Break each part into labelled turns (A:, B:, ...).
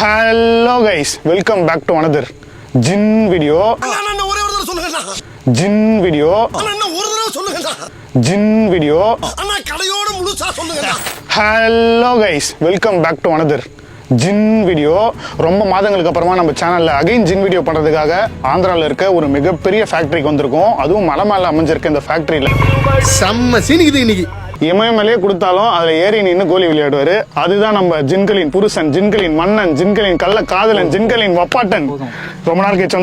A: Hello guys, welcome back to another Jin video. Jin video. Jin video. Hello guys, welcome back to another ஜின் video. ரொம்ப மாதங்களுக்கு அப்புறமா நம்ம சேனல்ல again ஜின் video பண்றதுக்காக ஆந்திரால இருக்க ஒரு மிகப்பெரிய ஃபேக்டரிக்கு வந்திருக்கோம். அதுவும் மலை மேல அமைஞ்சிருக்க இந்த ஃபேக்டரியில
B: செம்ம சீனிக்குது இன்னைக்கு.
A: இமயமலையே கொடுத்தாலும் அதுல ஏறி நின்று கோலி விளையாடுவாரு. அதுதான் நம்ம ஜின்களின் புருஷன், ஜின்களின் மன்னன், ஜின்களின் கள்ள காதலன், ஜின்களின் வப்பாட்டன். ரொம்ப நாள் கழிச்சு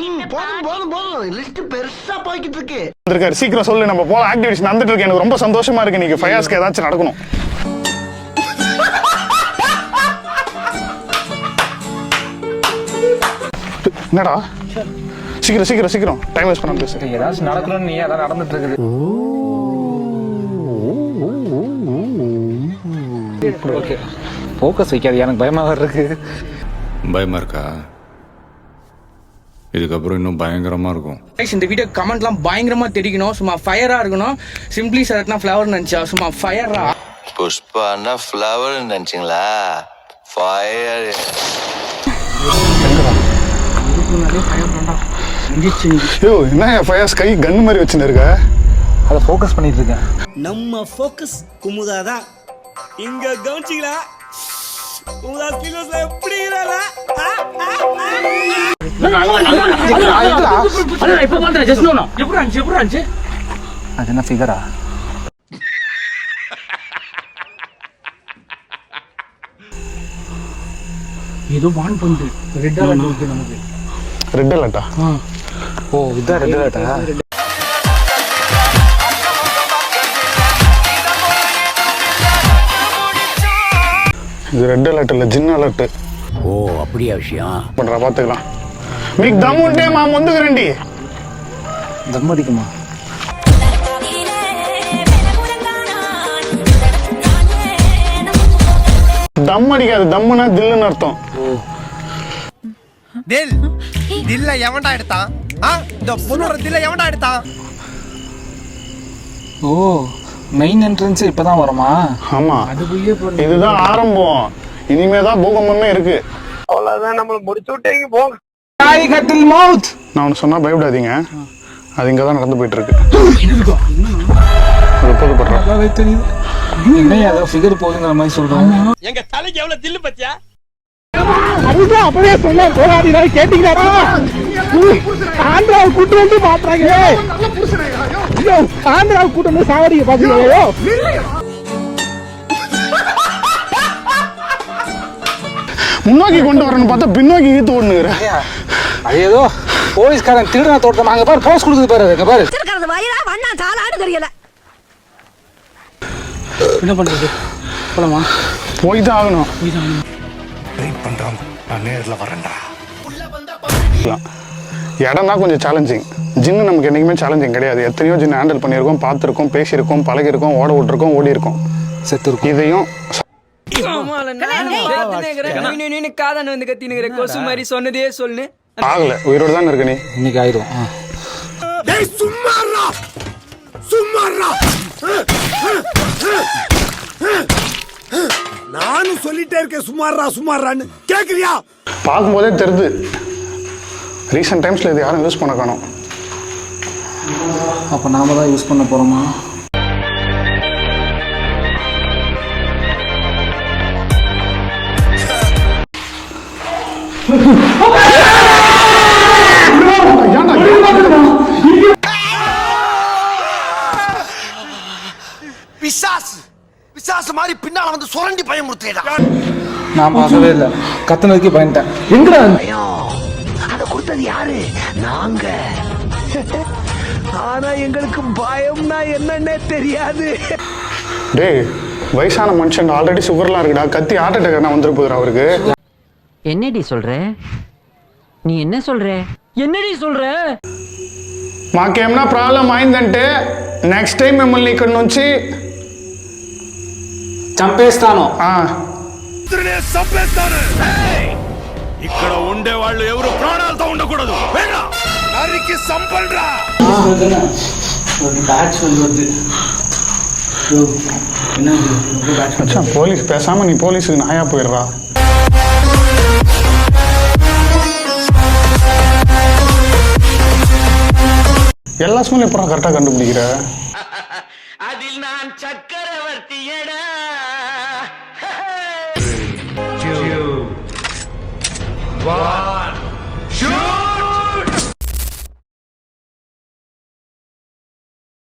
A: வந்திருக்காரு. சீக்கிரம் சொல்லு, நம்ம போல ஆக்டிவிட்டிஸ் நடந்துட்டு இருக்கு. எனக்கு ரொம்ப சந்தோஷமா இருக்கு. இன்னைக்கு ஃபயாஸ்க்கு ஏதாச்சும் நடக்கணும். என்னடா சீக்கிரம் சீக்கிரம் சீக்கிரம் டைம் வேஸ்ட் பண்ண பேசு.
C: ஏதாச்சும் நடக்கணும்னு நீ அதான் நடந்துட்டு இருக்குது. ஓகே ஃபோக்கஸ் வைக்காது, எனக்கு பயமா இருக்கு.
D: பயமா இருக்கா? இதுக்கப்புறம் இன்னும் பயங்கரமா இருக்கும்.
E: இந்த வீடியோ கமெண்ட்லாம் பயங்கரமா தெரிக்கணும். சும்மா ஃபயரா இருக்கணும். சிம்பிளி சரட்னா ஃப்ளவர் நினைச்சா சும்மா ஃபயரா.
F: புஷ்பானா ஃப்ளவர் நினைச்சிங்களா? ஃபயர்.
A: யோ, என்ன ஃபயாஸ் கை கன் மாதிரி வச்சுன்னு இருக்க?
C: அதை ஃபோக்கஸ் பண்ணிட்டு இருக்கேன்.
G: நம்ம ஃபோக்கஸ் குமுதாதான். இங்க கவனிச்சிங்களா? குமுதா ஸ்கில்ஸ்ல எப்படி இருக்கறா?
E: இப்ப பண்ற ஜஸ்ட் நோ. எப்படி அஞ்சு
C: அது என்ன ஃபிகரா?
E: ஏதோ வான் பண்ணு. ரெட் அலர்ட் இருக்கு நமக்கு.
A: ரெட் அலர்ட்டா?
C: ஓ இதான் ரெட் அலர்ட்டா?
A: இது ரெட் அலர்ட் இல்ல, ஜின் அலர்ட்.
G: ஓ அப்படியா விஷயம்?
A: பண்றா பாத்துக்கலாம். மீக் தம் உண்டே மா முந்துகரண்டி.
C: தம் அடிக்குமா?
A: தம் அடிக்காது. தம்முனா தில்லுன்னு அர்த்தம்.
B: தில் தில்ல எவன்டா எடுத்தான்? இந்த பொண்ணோட தில்ல எவன்டா எடுத்தான்?
C: ஓ மெயின் என்ட்ரன்ஸ் இப்பதான் வருமா?
A: ஆமா, இதுதான் ஆரம்பம். இனிமேதான் பூகம்பமே இருக்கு.
B: அவ்வளவுதான், நம்மள முடிச்சு விட்டீங்க போங்க.
C: கட்டில் மவுத்.
A: நான் ஒன்று சொன்னா பயப்படாதீங்க. அது இங்கதான் நடந்து போயிட்டு இருக்கு.
C: தெரியுது. என்ன ஏதோ ஃபிகர் போகுதுங்கிற மாதிரி சொல்றாங்க.
G: எங்க தலைக்கு எவ்வளவு தில்லு பத்தியா?
B: அதுதான் அப்பவே சொன்ன போராடினா கேட்டீங்களா? ஆந்திராவை கூட்டு வந்து பாத்துறாங்க. ஆந்திராவை கூட்டு வந்து சாவடிக்க பாத்தீங்களோ?
A: முன்னோக்கி கொண்டு வரணும்னு பார்த்தா பின்னோக்கி இழுத்து ஓடுனுங்கிற.
C: அது ஏதோ போலீஸ்காரன் திருடனா தோட்டம். அங்க பாரு போஸ்ட் கொடுக்குது பாரு. அங்க பாரு என்ன பண்றது? போலாமா?
A: போய் தான் ஆகணும்.
B: வெயிட் பண்றோம். நான் நேர்ல வரேன்டா.
A: இடம் தான் கொஞ்சம் சேலஞ்சிங். ஜின்னு நமக்கு என்னைக்குமே சேலஞ்சிங் கிடையாது. எத்தனையோ ஜின்னு ஹேண்டில் பண்ணியிருக்கோம், பார்த்துருக்கோம், பேசியிருக்கோம், பழகிருக்கோம், ஓட விட்டுருக்கோம், ஓடி இருக்கோம்,
C: செத்துருக்கோம்.
A: இதையும்
E: காதன் வந்து கத்தினுங்கிற கொசு மாதிரி சொன்னதே சொல்லு.
A: ஆகல, உயிரோடு தான் இருக்க. நீ
C: இன்னைக்கு ஆயிரும்.
B: நானும் சொல்லிட்டே இருக்கேன் சுமாரான்னு கேக்குறியா?
A: பார்க்கும்போதே தெரியுது. ரீசெண்ட் டைம்ஸ்ல இது யாரும் யூஸ் பண்ண காணோம்.
C: அப்ப நாம தான் யூஸ் பண்ண போறோமா?
B: பிசாசு மாதிரி பின்னால வந்து சுரண்டி பயமுறுத்தேடா.
C: நான் பார்க்கவே இல்லை. கத்துனதுக்கு பயந்துட்டேன். எங்கடா
G: அத கொடுத்தது யாரு? நாங்க. ஆனா எங்களுக்கு பயம்னா என்னன்னே தெரியாது.
A: டேய், வயசான மனுஷன் ஆல்ரெடி சுகர்லாம் இருக்குடா. கத்தி ஹார்ட் அட்டாக் நான் வந்துட்டு போகுது அவருக்கு.
H: என்னடி சொல்ற? நீ என்ன சொல்ற? என்னடி சொல்ற?
A: మాకేమన్నా ప్రాబ్లం అయిందంటే నెక్స్ట్ టైం మిమ్మల్ని ఇక్కడ నుంచి
C: చంపేస్తాను.
D: ఇక్కడ ఉండే వాళ్ళు ఎవరు ప్రాణాలతో ఉండకూడదు. నరికి సంపల్రా.
A: போலீஸ் பேசாம நீ போலீஸுக்கு நாயா போயிடுறா. எல்லா ஸ்மெல்லும் எப்பறம் கரெக்டாக கண்டுபிடிக்கிற?
G: அதில் நான் சக்கரவர்த்தியடா.
B: வா